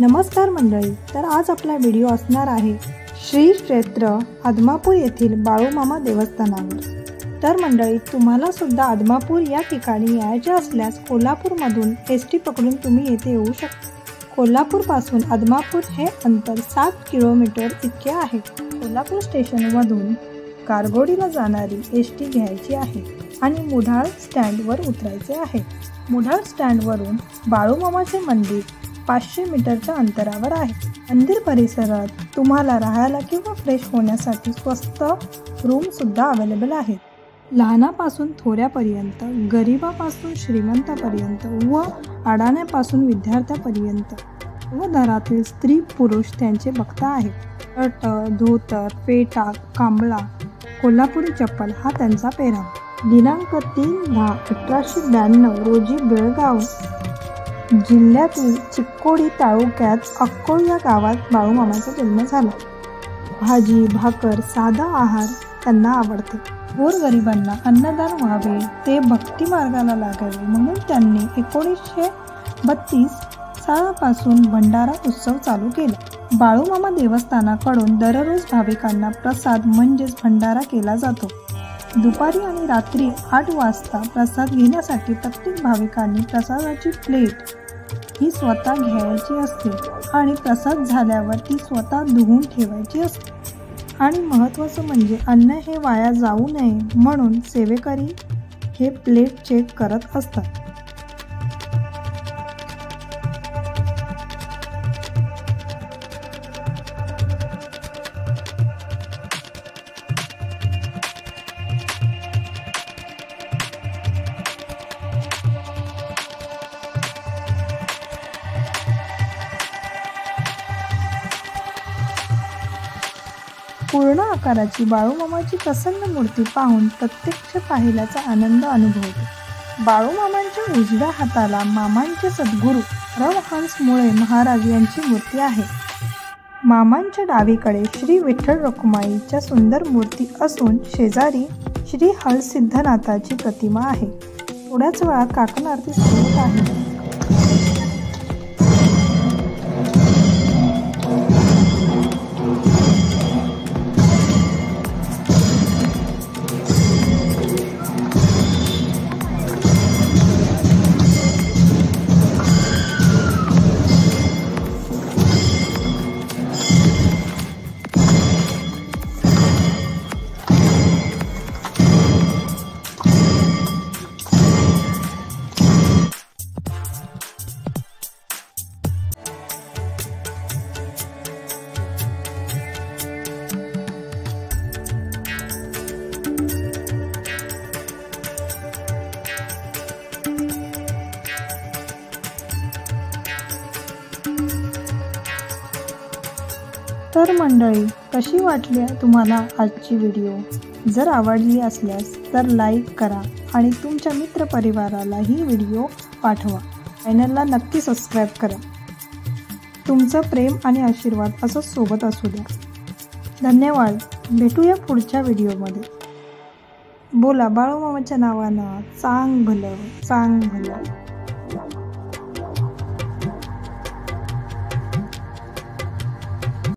नमस्कार मंडळी, तर आज आपला व्हिडिओ असणार आहे श्री क्षेत्र आदमापूर येथील बाळूमामा देवस्थानावर। तर मंडळी, तुम्हाला सुद्धा आदमापूर या ठिकाणी यायचे असल्यास कोल्हापूरमधून एसटी पकडून तुम्ही येथे येऊ शकता। कोल्हापूरपासून आदमापूर हे अंतर 7 किलोमीटर इतके आहे। कोल्हापूर स्टेशनमधून कारगोडीला जाणारी एसटी घ्यायची आहे आणि मुढाळ स्टँडवर उतरायचे आहे। मुढाळ स्टँडवरून बाळूमामाचे मंदिर 500 मीटरच्या अंतरावर आहे। मंदिर परिसरात तुम्हाला राहायला किंवा फ्रेश होण्यासाठी स्वस्त रूम सुद्धा अवेलेबल आहेत। लहानापासून थोड्यापर्यंत, गरिबापासून श्रीमंतापर्यंत व अडाण्यापासून विद्यार्थ्यापर्यंत व घरातील स्त्री पुरुष त्यांचे भक्त आहेत। शर्ट, धोतर, फेटा, कांबळा, कोल्हापुरी चप्पल हा त्यांचा पेहराव। दिनांक 3/10/1892 रोजी बेळगाव जिल्ह्यातील चिक्कोडी तालुक्यात अक्कोळ या गावात बाळूमामाचा जन्म झाला। भाजी भाकर साधा आहार त्यांना आवडते। गोरगरिबांना अन्नदान व्हावे, ते भक्ती मार्गाला लागावे म्हणून त्यांनी 1932 सालापासून भंडारा उत्सव चालू केला। बाळूमामा देवस्थानाकडून दररोज भाविकांना प्रसाद म्हणजेच भंडारा केला जातो। दुपारी आणि रात्री 8 वाजता प्रसाद घेण्यासाठी प्रत्येक भाविकांनी प्रसादाची प्लेट ही स्वतः घ्यायची असते आणि प्रसाद झाल्यावर ती स्वतः धुवून ठेवायची असते। आणि महत्त्वाचं म्हणजे अन्न हे वाया जाऊ नये म्हणून सेवेकरी हे प्लेट चेक करत असतात। पूर्ण आकाराची बाळूमामाची प्रसन्न मूर्ती पाहून प्रत्यक्ष पाहिल्याचा आनंद अनुभवतो। बाळूमामांच्या उजव्या हाताला मामांचे सद्गुरू रवहंस मुळे महाराज यांची मूर्ती आहे। मामांच्या डावीकडे श्री विठ्ठल रखुमाईच्या सुंदर मूर्ती असून शेजारी श्री हरसिद्धनाथाची प्रतिमा आहे। थोड्याच वेळात काकण आरती सुरू होत आहे। तर मंडळी, कशी वाटली तुम्हाला आजची व्हिडिओ? जर आवडली असल्यास तर लाईक करा आणि तुमच्या मित्रपरिवाराला ही व्हिडिओ पाठवा। चॅनलला नक्की सबस्क्राईब करा। तुमचं प्रेम आणि आशीर्वाद असंच सोबत असू द्या। धन्यवाद। भेटूया पुढच्या व्हिडिओमध्ये। बोला बाळूमामाच्या नावानं चांग भलं, चांग भलं।